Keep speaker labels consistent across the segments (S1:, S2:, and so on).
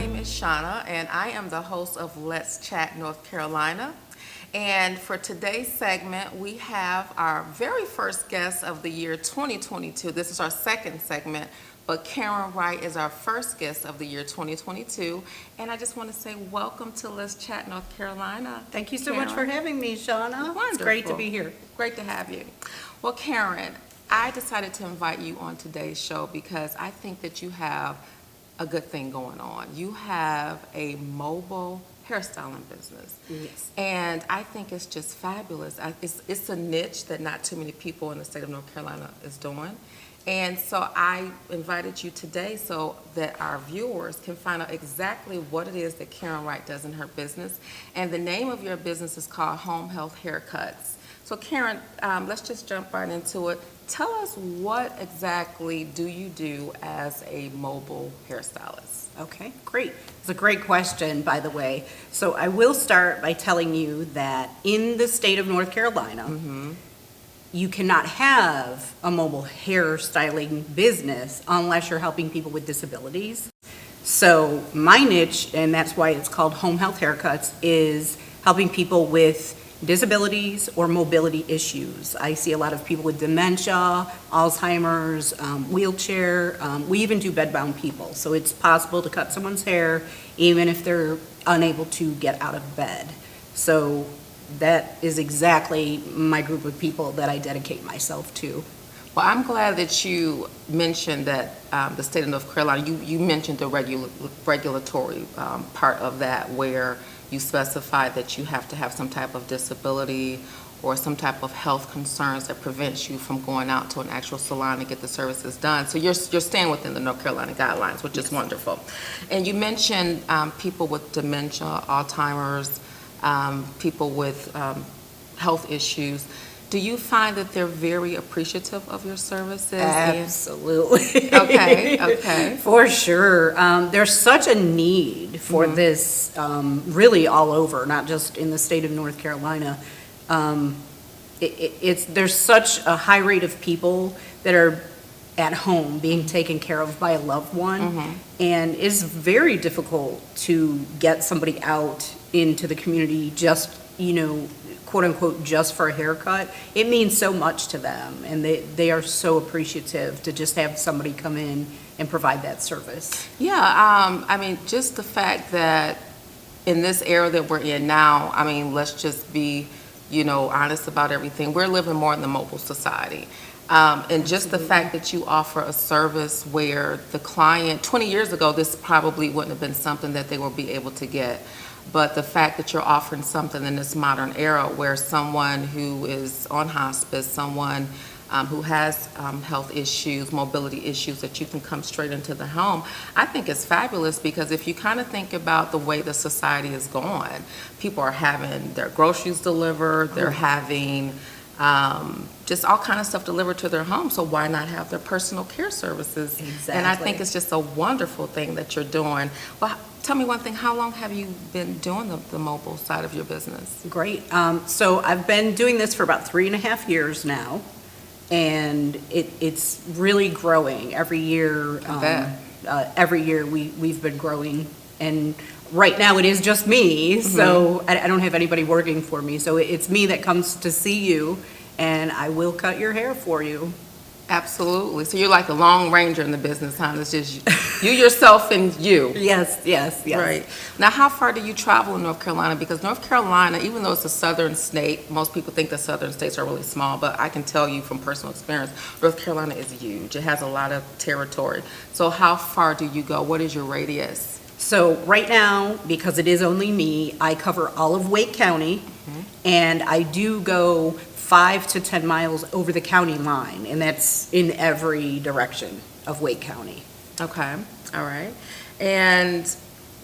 S1: name is Shauna, and I am the host of Let's Chat North Carolina. And for today's segment, we have our very first guest of the year 2022. This is our second segment, but Karen Wright is our first guest of the year 2022. And I just want to say welcome to Let's Chat North Carolina.
S2: Thank you so much for having me, Shauna.
S1: Wonderful.
S2: It's great to be here.
S1: Great to have you. Well, Karen, I decided to invite you on today's show because I think that you have a good thing going on. You have a mobile hairstyling business.
S2: Yes.
S1: And I think it's just fabulous. It's a niche that not too many people in the state of North Carolina is doing. And so I invited you today so that our viewers can find out exactly what it is that Karen Wright does in her business. And the name of your business is called Home Health Haircuts. So Karen, let's just jump right into it. Tell us, what exactly do you do as a mobile hairstylist?
S2: Okay, great. It's a great question, by the way. So I will start by telling you that in the state of North Carolina, you cannot have a mobile hairstyling business unless you're helping people with disabilities. So my niche, and that's why it's called Home Health Haircuts, is helping people with disabilities or mobility issues. I see a lot of people with dementia, Alzheimer's, wheelchair. We even do bedbound people. So it's possible to cut someone's hair even if they're unable to get out of bed. So that is exactly my group of people that I dedicate myself to.
S1: Well, I'm glad that you mentioned that the state of North Carolina, you mentioned the regulatory part of that, where you specify that you have to have some type of disability or some type of health concerns that prevents you from going out to an actual salon to get the services done. So you're staying within the North Carolina guidelines, which is wonderful. And you mentioned people with dementia, Alzheimer's, people with health issues. Do you find that they're very appreciative of your services?
S2: Absolutely.
S1: Okay.
S2: For sure. There's such a need for this really all over, not just in the state of North Carolina. There's such a high rate of people that are at home being taken care of by a loved one, and it's very difficult to get somebody out into the community just, quote unquote, just for a haircut. It means so much to them, and they are so appreciative to just have somebody come in and provide that service.
S1: Yeah, I mean, just the fact that in this era that we're in now, I mean, let's just be, honest about everything. We're living more in the mobile society. And just the fact that you offer a service where the client, 20 years ago, this probably wouldn't have been something that they would be able to get. But the fact that you're offering something in this modern era where someone who is on hospice, someone who has health issues, mobility issues, that you can come straight into the home, I think it's fabulous, because if you kind of think about the way the society is going, people are having their groceries delivered, they're having just all kind of stuff delivered to their home, so why not have their personal care services?
S2: Exactly.
S1: And I think it's just a wonderful thing that you're doing. Well, tell me one thing, how long have you been doing the mobile side of your business?
S2: Great. So I've been doing this for about 3.5 years now, and it's really growing every year. Every year we've been growing, and right now it is just me, so I don't have anybody working for me. So it's me that comes to see you, and I will cut your hair for you.
S1: Absolutely. So you're like a long ranger in the business, huh? It's just you yourself and you.
S2: Yes.
S1: Right. Now, how far do you travel in North Carolina? Because North Carolina, even though it's a southern state, most people think that southern states are really small, but I can tell you from personal experience, North Carolina is huge. It has a lot of territory. So how far do you go? What is your radius?
S2: So right now, because it is only me, I cover all of Wake County, and I do go 5 to 10 miles over the county line, and that's in every direction of Wake County.
S1: Okay, all right. And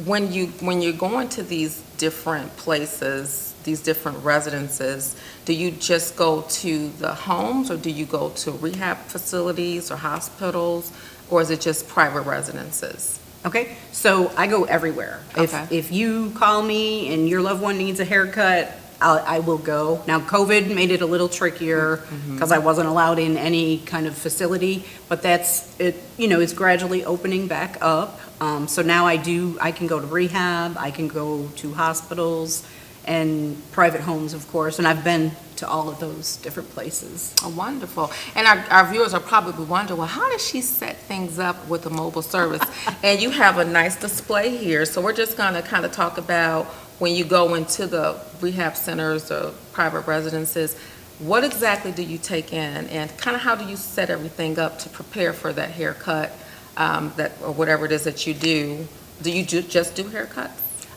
S1: when you're going to these different places, these different residences, do you just go to the homes, or do you go to rehab facilities or hospitals, or is it just private residences?
S2: Okay, so I go everywhere.
S1: Okay.
S2: If you call me and your loved one needs a haircut, I will go. Now, COVID made it a little trickier because I wasn't allowed in any kind of facility, but it's gradually opening back up. So now I can go to rehab, I can go to hospitals and private homes, of course, and I've been to all of those different places.
S1: Oh, wonderful. And our viewers are probably wondering, well, how does she set things up with a mobile service? And you have a nice display here. So we're just going to kind of talk about when you go into the rehab centers or private residences, what exactly do you take in, and kind of how do you set everything up to prepare for that haircut, or whatever it is that you do? Do you just do haircuts?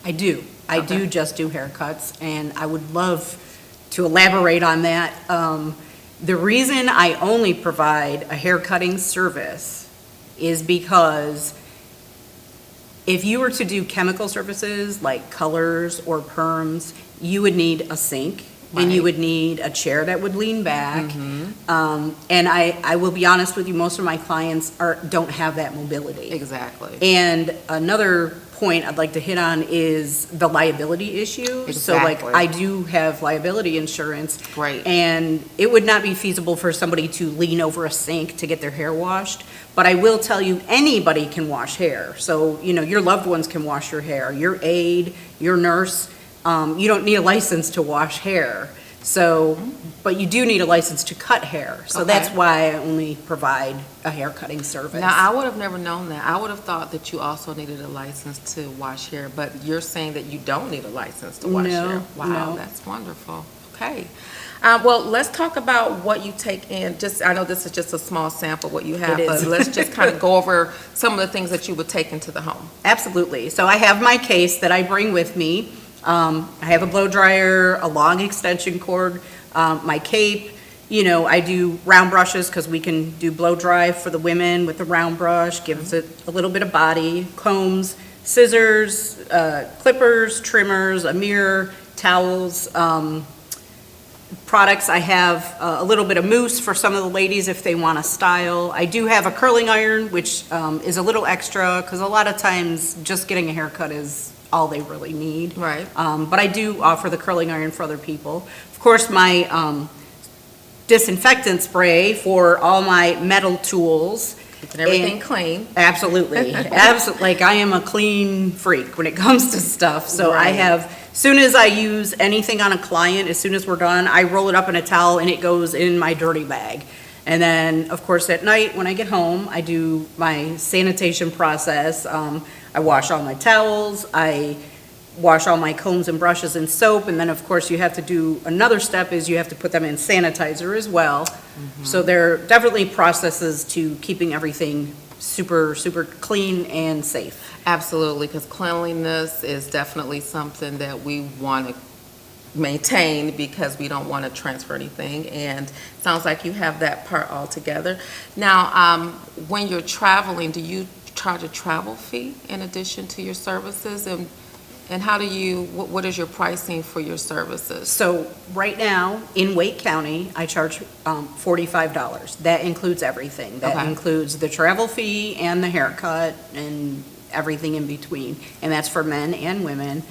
S2: I do. I
S1: Okay.
S2: do just do haircuts, and I would love to elaborate on that. The reason I only provide a haircutting service is because if you were to do chemical services like colors or perms, you would need a sink, and you
S1: Right.
S2: would need a chair that would lean back. And I will be honest with you, most of my clients don't have that mobility.
S1: Exactly.
S2: And another point I'd like to hit on is the liability issue. So like,
S1: Exactly.
S2: I do have liability insurance.
S1: Great.
S2: And it would not be feasible for somebody to lean over a sink to get their hair washed. But I will tell you, anybody can wash hair. So, your loved ones can wash your hair, your aide, your nurse. You don't need a license to wash hair. So, but you do need a license to cut hair. So that's
S1: Okay.
S2: why I only provide a hair cutting service.
S1: Now, I would have never known that. I would have thought that you also needed a license to wash hair, but you're saying that you don't need a license to wash
S2: No,
S1: hair. Wow,
S2: no.
S1: that's wonderful. Okay. Well, let's talk about what you take in. I know this is just a small sample of what you have,
S2: It
S1: but
S2: is.
S1: let's just kind of go over some of the things that you would take into the home.
S2: Absolutely. So I have my case that I bring with me. I have a blow dryer, a long extension cord, my cape. I do round brushes because we can do blow dry for the women with the round brush, gives it a little bit of body, combs, scissors, clippers, trimmers, a mirror, towels, products. I have a little bit of mousse for some of the ladies if they want to style. I do have a curling iron, which is a little extra because a lot of times just getting a haircut is all they really need.
S1: Right.
S2: But I do offer the curling iron for other people. Of course, my disinfectant spray for all my metal tools.
S1: Keeping everything
S2: And-
S1: clean.
S2: Absolutely. Absolutely. Like, I am a clean freak when it comes to stuff. So I
S1: Right.
S2: have, soon as I use anything on a client, as soon as we're done, I roll it up in a towel and it goes in my dirty bag. And then, of course, at night when I get home, I do my sanitation process. I wash all my towels, I wash all my combs and brushes in soap, and then, of course, you have to do, another step is you have to put them in sanitizer as well. So there are definitely processes to keeping everything super, super clean and safe.
S1: Absolutely, because cleanliness is definitely something that we want to maintain because we don't want to transfer anything, and it sounds like you have that part all together. Now, when you're traveling, do you charge a travel fee in addition to your services, and how do you, what is your pricing for your services?
S2: So right now, in Wake County, I charge $45. That includes everything. That
S1: Okay.
S2: includes the travel fee and the haircut and everything in between. And that's for men and women.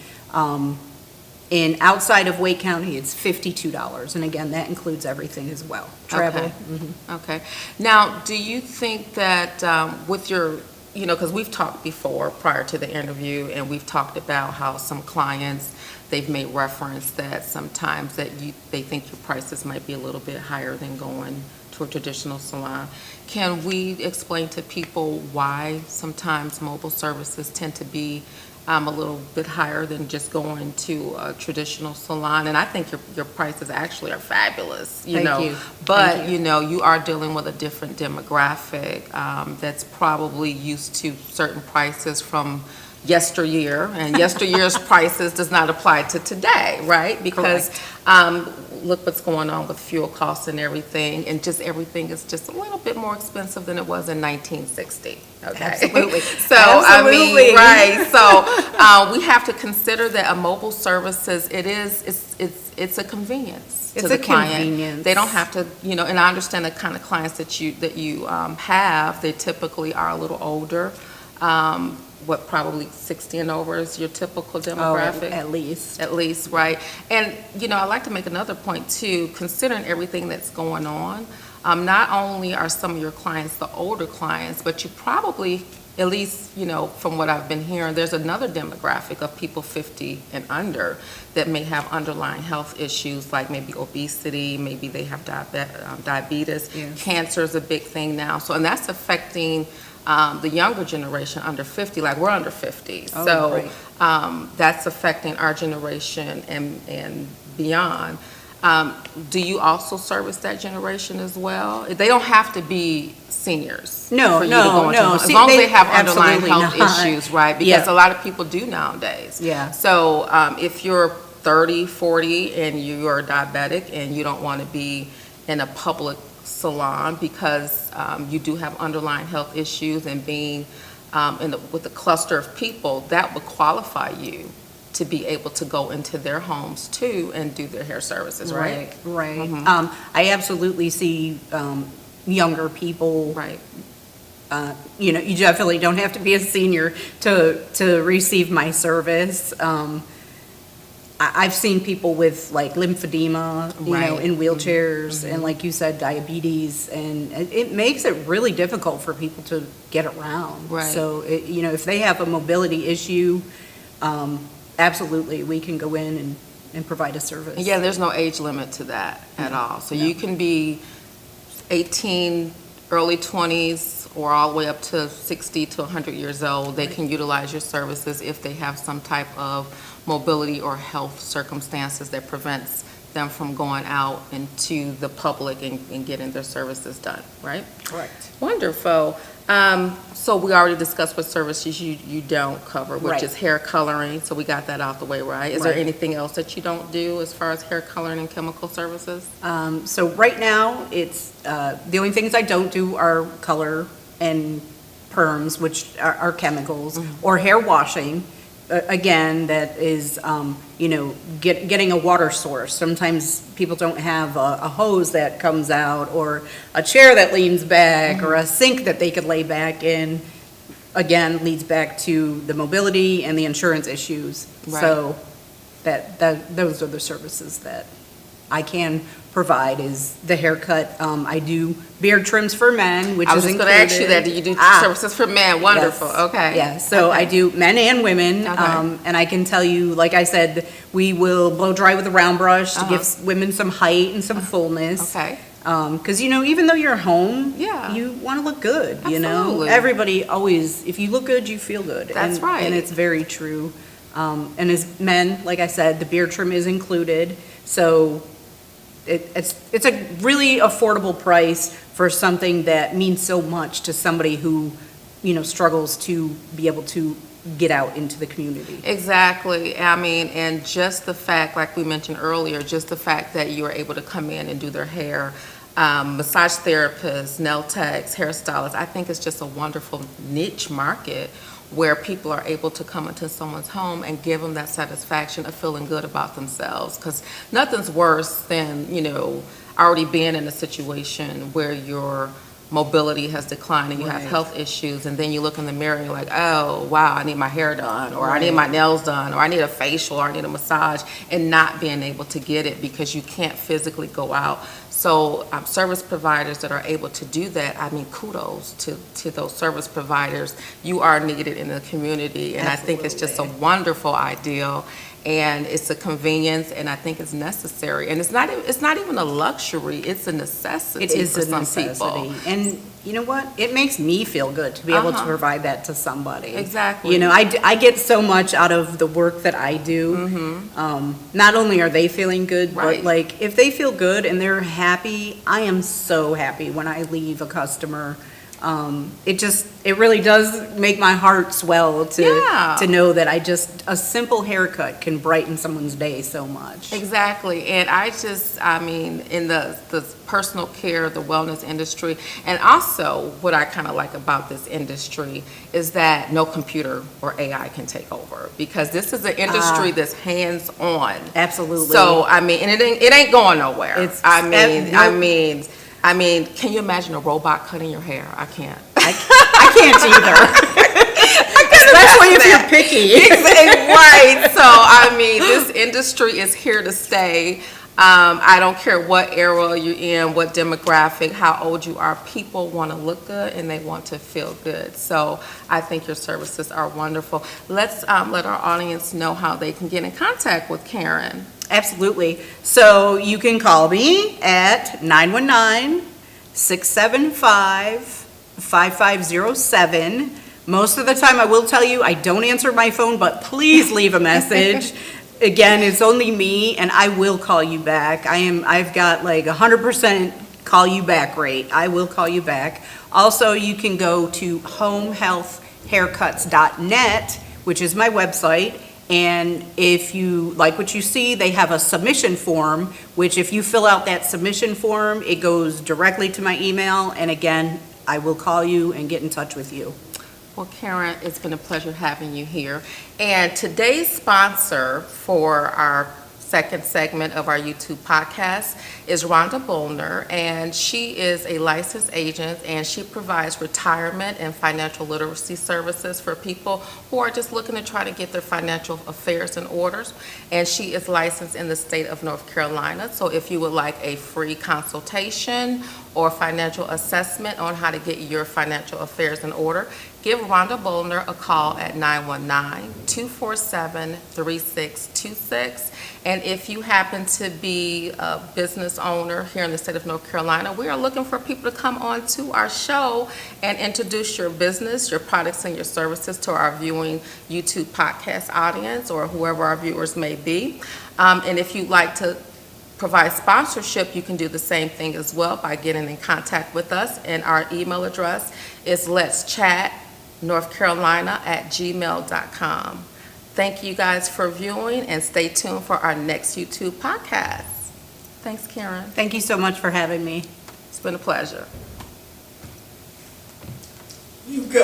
S2: And outside of Wake County, it's $52. And again, that includes everything as well. Travel.
S1: Okay. Okay. Now, do you think that with your, because we've talked before prior to the interview, and we've talked about how some clients, they've made reference that sometimes they think your prices might be a little bit higher than going to a traditional salon. Can we explain to people why sometimes mobile services tend to be a little bit higher than just going to a traditional salon? And I think your prices actually are fabulous,
S2: Thank you.
S1: But,
S2: Thank you.
S1: you are dealing with a different demographic that's probably used to certain prices from yesteryear, and yesteryear's prices does not apply to today, right? Because look what's going on with fuel costs and everything, and just everything is just a little bit more expensive than it was in 1960. Okay?
S2: Absolutely.
S1: So,
S2: Absolutely.
S1: right. So we have to consider that a mobile services, it's a convenience to
S2: It's
S1: the
S2: a
S1: client.
S2: convenience.
S1: They don't have to, and I understand the kind of clients that you have. They typically are a little older. Probably 60 and over is your typical demographic?
S2: At least.
S1: At least, right. And, I'd like to make another point too, considering everything that's going on. Not only are some of your clients the older clients, but you probably at least, from what I've been hearing, there's another demographic of people 50 and under that may have underlying health issues, like maybe obesity, maybe they have diabetes.
S2: Yes.
S1: Cancer is a big thing now. So, and that's affecting the younger generation under 50, like we're under 50.
S2: Oh,
S1: so
S2: right.
S1: that's affecting our generation and beyond. Do you also service that generation as well? They don't have to be seniors.
S2: No,
S1: for you to go into
S2: no.
S1: As
S2: See,
S1: long as they have underlying
S2: absolutely
S1: health
S2: not.
S1: issues, right? Because
S2: Yeah.
S1: a lot of people do nowadays.
S2: Yeah.
S1: So if you're 30, 40, and you're diabetic and you don't want to be in a public salon because you do have underlying health issues, and being with a cluster of people, that would qualify you to be able to go into their homes too and do their hair services, right?
S2: Right.
S1: Mhm.
S2: I absolutely see younger people.
S1: Right.
S2: You definitely don't have to be a senior to receive my service. I've seen people with like lymphedema,
S1: Right.
S2: in wheelchairs, and like you said, diabetes, and it makes it really difficult for people to get around.
S1: Right.
S2: So, if they have a mobility issue, absolutely, we can go in and provide a service.
S1: Yeah, there's no age limit to that at all. So you can be 18, early 20s, or all the way up to 60 to 100 years old. They can utilize your services if they have some type of mobility or health circumstances that prevents them from going out into the public and getting their services done, right?
S2: Correct.
S1: Wonderful. So we already discussed what services you don't cover, which
S2: Right.
S1: is hair coloring. So we got that out the way, right? Is there
S2: Right.
S1: anything else that you don't do as far as hair coloring and chemical services?
S2: So right now, it's, the only things I don't do are color and perms, which are chemicals, or hair washing. Again, that is, getting a water source. Sometimes people don't have a hose that comes out, or a chair that leans back, or a sink that they could lay back in. Again, leads back to the mobility and the insurance issues.
S1: Right.
S2: So those are the services that I can provide, is the haircut. I do beard trims for men, which
S1: I was
S2: is
S1: just going to ask you that. Do
S2: included.
S1: you do services for men? Wonderful.
S2: Yes.
S1: Okay.
S2: Yeah, so
S1: Okay.
S2: I do men and women,
S1: Okay.
S2: and I can tell you, like I said, we will blow dry with a round brush to give women some height and some fullness.
S1: Okay.
S2: Because, even though you're home,
S1: Yeah.
S2: you want to look good,
S1: Absolutely.
S2: Everybody always, if you look good, you feel good.
S1: That's right.
S2: And it's very true. And as men, like I said, the beard trim is included, so it's a really affordable price for something that means so much to somebody who, struggles to be able to get out into the community.
S1: Exactly. I mean, and just the fact, like we mentioned earlier, just the fact that you are able to come in and do their hair, massage therapists, nail techs, hairstylists, I think it's just a wonderful niche market where people are able to come into someone's home and give them that satisfaction of feeling good about themselves. Because nothing's worse than, already being in a situation where your mobility has declined and you have
S2: Right.
S1: health issues, and then you look in the mirror and you're like, oh, wow, I need my hair done, or I need my nails done, or I need a facial, or I need a massage, and not being able to get it because you can't physically go out. So service providers that are able to do that, I mean, kudos to those service providers. You are needed in the community, and I think it's just a wonderful ideal, and it's a convenience, and I think it's necessary. And it's not even a luxury, it's a necessity
S2: It is
S1: for
S2: a
S1: some
S2: necessity.
S1: people.
S2: And you know what? It makes me feel good to be able to provide that to somebody.
S1: Exactly.
S2: I get so much out of the work that I do. Not only are they feeling good,
S1: Right.
S2: but like if they feel good and they're happy, I am so happy when I leave a customer. It really does make my heart swell
S1: Yeah.
S2: to know that a simple haircut can brighten someone's day so much.
S1: Exactly. And I mean, in the personal care, the wellness industry, and also what I kind of like about this industry is that no computer or AI can take over, because this is an industry that's hands-on.
S2: Absolutely.
S1: So, I mean, and it ain't going nowhere.
S2: It's-
S1: I mean, can you imagine a robot cutting your hair? I can't.
S2: I can't either. Especially if you're picky.
S1: Right. So, I mean, this industry is here to stay. I don't care what era you're in, what demographic, how old you are, people want to look good and they want to feel good. So I think your services are wonderful. Let's let our audience know how they can get in contact with Karen.
S2: Absolutely. So you can call me at 919-675-5507. Most of the time, I will tell you, I don't answer my phone, but please leave a message. Again, it's only me, and I will call you back. I've got like 100% call you back rate. I will call you back. Also, you can go to homehealthhaircuts.net, which is my website. And if you like what you see, they have a submission form, which if you fill out that submission form, it goes directly to my email. And again, I will call you and get in touch with you.
S1: Well, Karen, it's been a pleasure having you here. And today's sponsor for our second segment of our YouTube podcast is Rhonda Bollner, and she is a licensed agent, and she provides retirement and financial literacy services for people who are just looking to try to get their financial affairs in order. And she is licensed in the state of North Carolina. So if you would like a free consultation or financial assessment on how to get your financial affairs in order, give Rhonda Bollner a call at 919-247-3626. And if you happen to be a business owner here in the state of North Carolina, we are looking for people to come on to our show and introduce your business, your products, and your services to our viewing YouTube podcast audience or whoever our viewers may be. And if you'd like to provide sponsorship, you can do the same thing as well by getting in contact with us. And our email address is letschatnorthcarolina@gmail.com. Thank you guys for viewing, and stay tuned for our next YouTube podcast. Thanks, Karen.
S2: Thank you so much for having me.
S1: It's been a pleasure.
S3: You go.